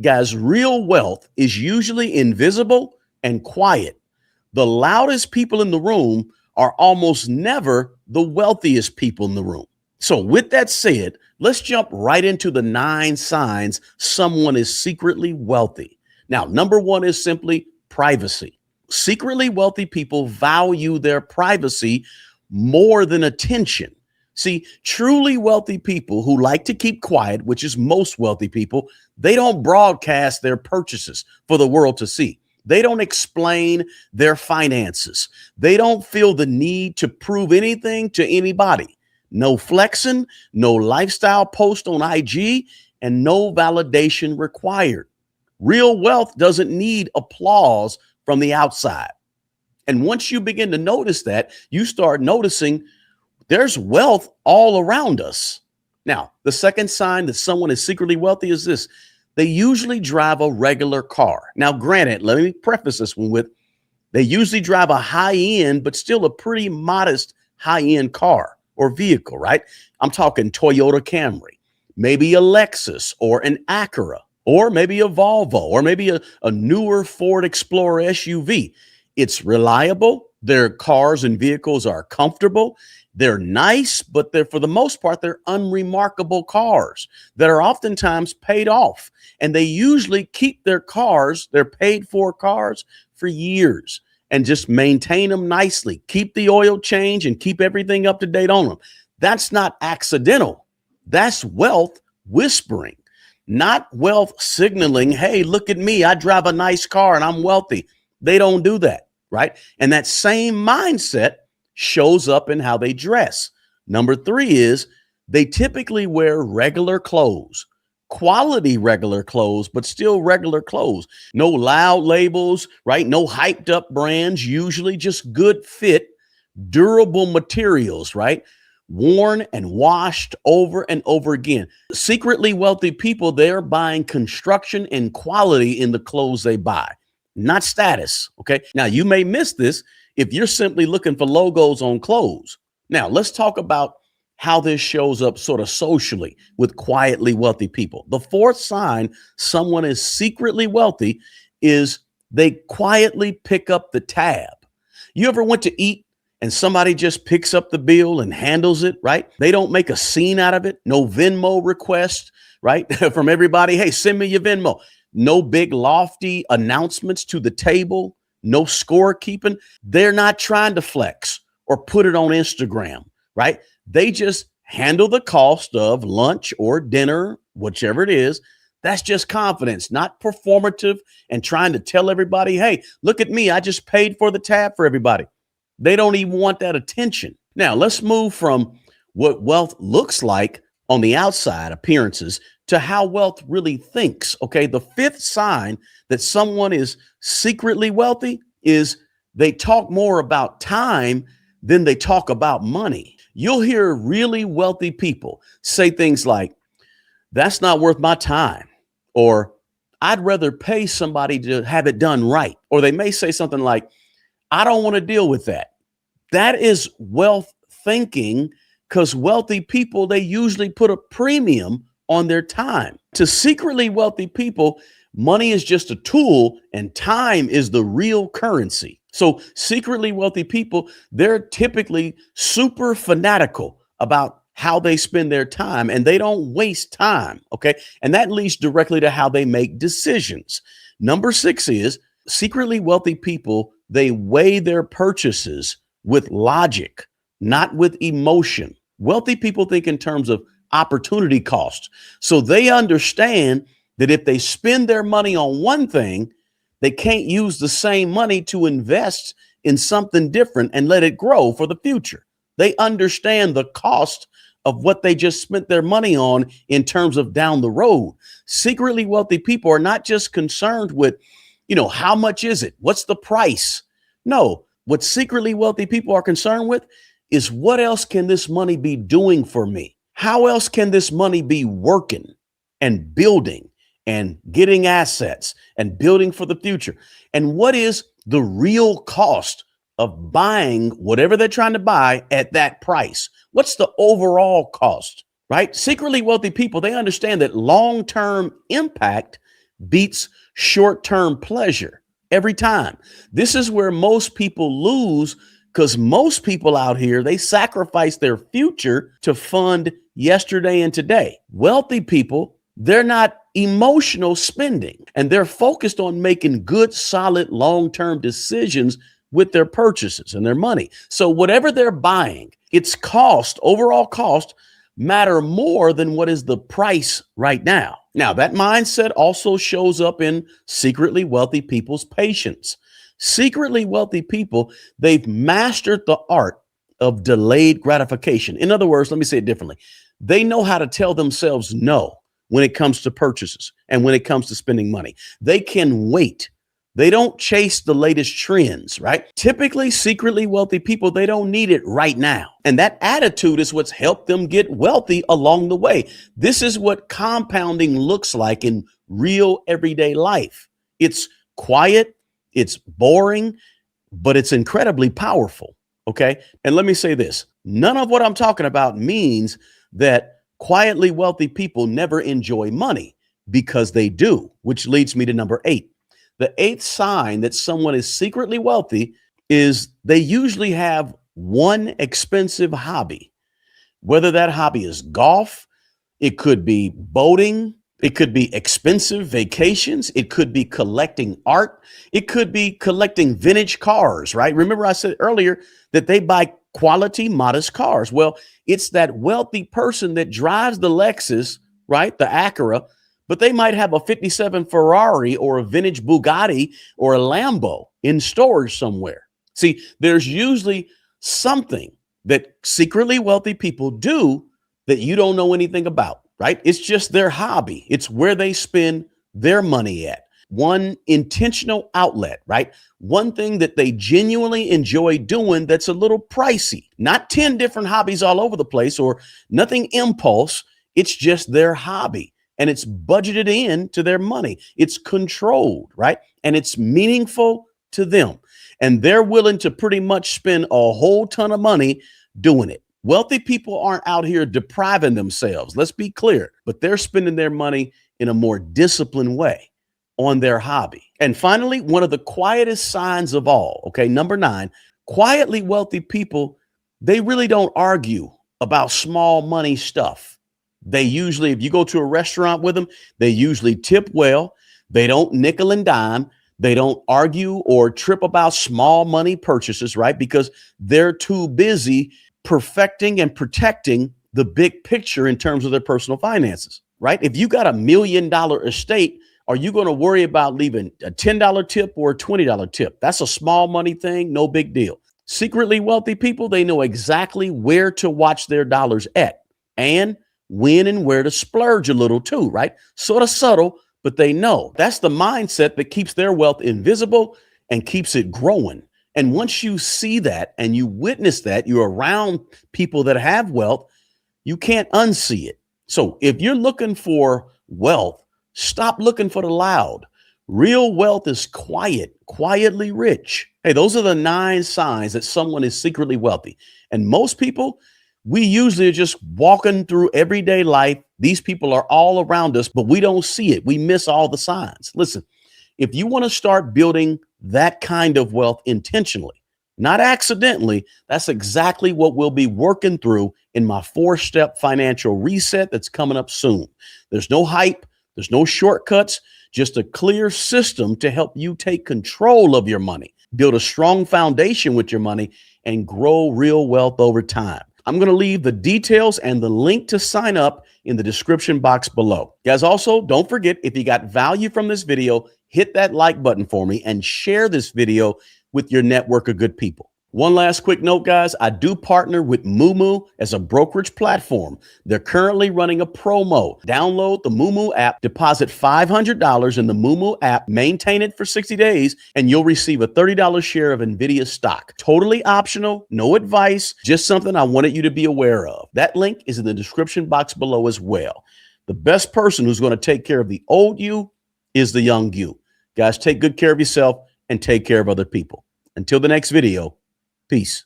Guys, real wealth is usually invisible and quiet. The loudest people in the room are almost never the wealthiest people in the room. So, with that said, let's jump right into the 9 signs someone is secretly wealthy. Now, number one is simply privacy. Secretly wealthy people value their privacy more than attention. See, truly wealthy people who like to keep quiet, which is most wealthy people, they don't broadcast their purchases for the world to see. They don't explain their finances. They don't feel the need to prove anything to anybody. No flexing, no lifestyle post on IG, and no validation required. Real wealth doesn't need applause from the outside. And once you begin to notice that, you start noticing there's wealth all around us. Now, the second sign that someone is secretly wealthy is this. They usually drive a regular car. Now, granted, let me preface this one with they usually drive a high-end, but still a pretty modest high-end car or vehicle, right? I'm talking Toyota Camry, maybe a Lexus or an Acura, or maybe a Volvo, or maybe a newer Ford Explorer SUV. It's reliable. Their cars and vehicles are comfortable. They're nice, but for the most part, they're unremarkable cars that are oftentimes paid off. And they usually keep their cars, their paid for cars, for years and just maintain them nicely. Keep the oil change and keep everything up to date on them. That's not accidental. That's wealth whispering, not wealth signaling, hey, look at me. I drive a nice car and I'm wealthy. They don't do that, right? And that same mindset shows up in how they dress. Number 3 is they typically wear regular clothes, quality regular clothes, but still regular clothes. No loud labels, right? No hyped up brands, usually just good fit, durable materials, right? Worn and washed over and over again. Secretly wealthy people, they're buying construction and quality in the clothes they buy, not status. Okay. Now, you may miss this if you're simply looking for logos on clothes. Now, let's talk about how this shows up sort of socially with quietly wealthy people. The 4th sign someone is secretly wealthy is they quietly pick up the tab. You ever went to eat and somebody just picks up the bill and handles it, right? They don't make a scene out of it. No Venmo request, right? From everybody, hey, send me your Venmo. No big lofty announcements to the table. No scorekeeping. They're not trying to flex or put it on Instagram, right? They just handle the cost of lunch or dinner, whichever it is. That's just confidence, not performative and trying to tell everybody, hey, look at me. I just paid for the tab for everybody. They don't even want that attention. Now, let's move from what wealth looks like on the outside appearances to how wealth really thinks. Okay. The 5th sign that someone is secretly wealthy is they talk more about time than they talk about money. You'll hear really wealthy people say things like, that's not worth my time, or I'd rather pay somebody to have it done right. Or they may say something like, I don't want to deal with that. That is wealth thinking, because wealthy people, they usually put a premium on their time. To secretly wealthy people, money is just a tool and time is the real currency. So secretly wealthy people, they're typically super fanatical about how they spend their time and they don't waste time. Okay. And that leads directly to how they make decisions. Number 6 is secretly wealthy people, they weigh their purchases with logic, not with emotion. Wealthy people think in terms of opportunity cost. So they understand that if they spend their money on one thing, they can't use the same money to invest in something different and let it grow for the future. They understand the cost of what they just spent their money on in terms of down the road. Secretly wealthy people are not just concerned with, how much is it? What's the price? No, what secretly wealthy people are concerned with is what else can this money be doing for me? How else can this money be working and building and getting assets and building for the future? And what is the real cost of buying whatever they're trying to buy at that price? What's the overall cost, right? Secretly wealthy people, they understand that long-term impact beats short-term pleasure every time. This is where most people lose, because most people out here, they sacrifice their future to fund yesterday and today. Wealthy people, they're not emotional spending, and they're focused on making good, solid, long-term decisions with their purchases and their money. So whatever they're buying, its cost, overall cost, matter more than what is the price right now. Now, that mindset also shows up in secretly wealthy people's patience. Secretly wealthy people, they've mastered the art of delayed gratification. In other words, let me say it differently. They know how to tell themselves no when it comes to purchases and when it comes to spending money. They can wait. They don't chase the latest trends, right? Typically, secretly wealthy people, they don't need it right now. And that attitude is what's helped them get wealthy along the way. This is what compounding looks like in real everyday life. It's quiet, it's boring, but it's incredibly powerful, okay? And let me say this, none of what I'm talking about means that quietly wealthy people never enjoy money, because they do, which leads me to number 8. The 8th sign that someone is secretly wealthy is they usually have one expensive hobby, whether that hobby is golf, it could be boating, it could be expensive vacations, it could be collecting art, it could be collecting vintage cars, right? Remember I said earlier that they buy quality, modest cars. Well, it's that wealthy person that drives the Lexus, right? The Acura, but they might have a 57 Ferrari or a vintage Bugatti or a Lambo in storage somewhere. See, there's usually something that secretly wealthy people do that you don't know anything about, right? It's just their hobby. It's where they spend their money at. One intentional outlet, right? One thing that they genuinely enjoy doing that's a little pricey. Not 10 different hobbies all over the place or nothing impulse. It's just their hobby. And it's budgeted in to their money. It's controlled, right? And it's meaningful to them. And they're willing to pretty much spend a whole ton of money doing it. Wealthy people aren't out here depriving themselves. Let's be clear, but they're spending their money in a more disciplined way on their hobby. And finally, one of the quietest signs of all, okay, number 9, quietly wealthy people, they really don't argue about small money stuff. They usually, if you go to a restaurant with them, they usually tip well. They don't nickel and dime. They don't argue or trip about small money purchases, right? Because they're too busy perfecting and protecting the big picture in terms of their personal finances, right? If you got $1 million estate, are you going to worry about leaving a $10 tip or a $20 tip? That's a small money thing, no big deal. Secretly wealthy people, they know exactly where to watch their dollars at and when and where to splurge a little too, right? Sort of subtle, but they know. That's the mindset that keeps their wealth invisible and keeps it growing. And once you see that and you witness that, you're around people that have wealth, you can't unsee it. So if you're looking for wealth, stop looking for the loud. Real wealth is quiet, quietly rich. Hey, those are the 9 signs that someone is secretly wealthy. And most people, we usually are just walking through everyday life. These people are all around us, but we don't see it. We miss all the signs. Listen, if you want to start building that kind of wealth intentionally, not accidentally, that's exactly what we'll be working through in my 4-step financial reset that's coming up soon. There's no hype. There's no shortcuts, just a clear system to help you take control of your money, build a strong foundation with your money, and grow real wealth over time. I'm going to leave the details and the link to sign up in the description box below. Guys, also, don't forget, if you got value from this video, hit that like button for me and share this video with your network of good people. One last quick note, guys, I do partner with Moomoo as a brokerage platform. They're currently running a promo. Download the Moomoo app, deposit $500 in the Moomoo app, maintain it for 60 days, and you'll receive a $30 share of NVIDIA stock. Totally optional, no advice, just something I wanted you to be aware of. That link is in the description box below as well. The best person who's going to take care of the old you is the young you. Guys, take good care of yourself and take care of other people. Until the next video, peace.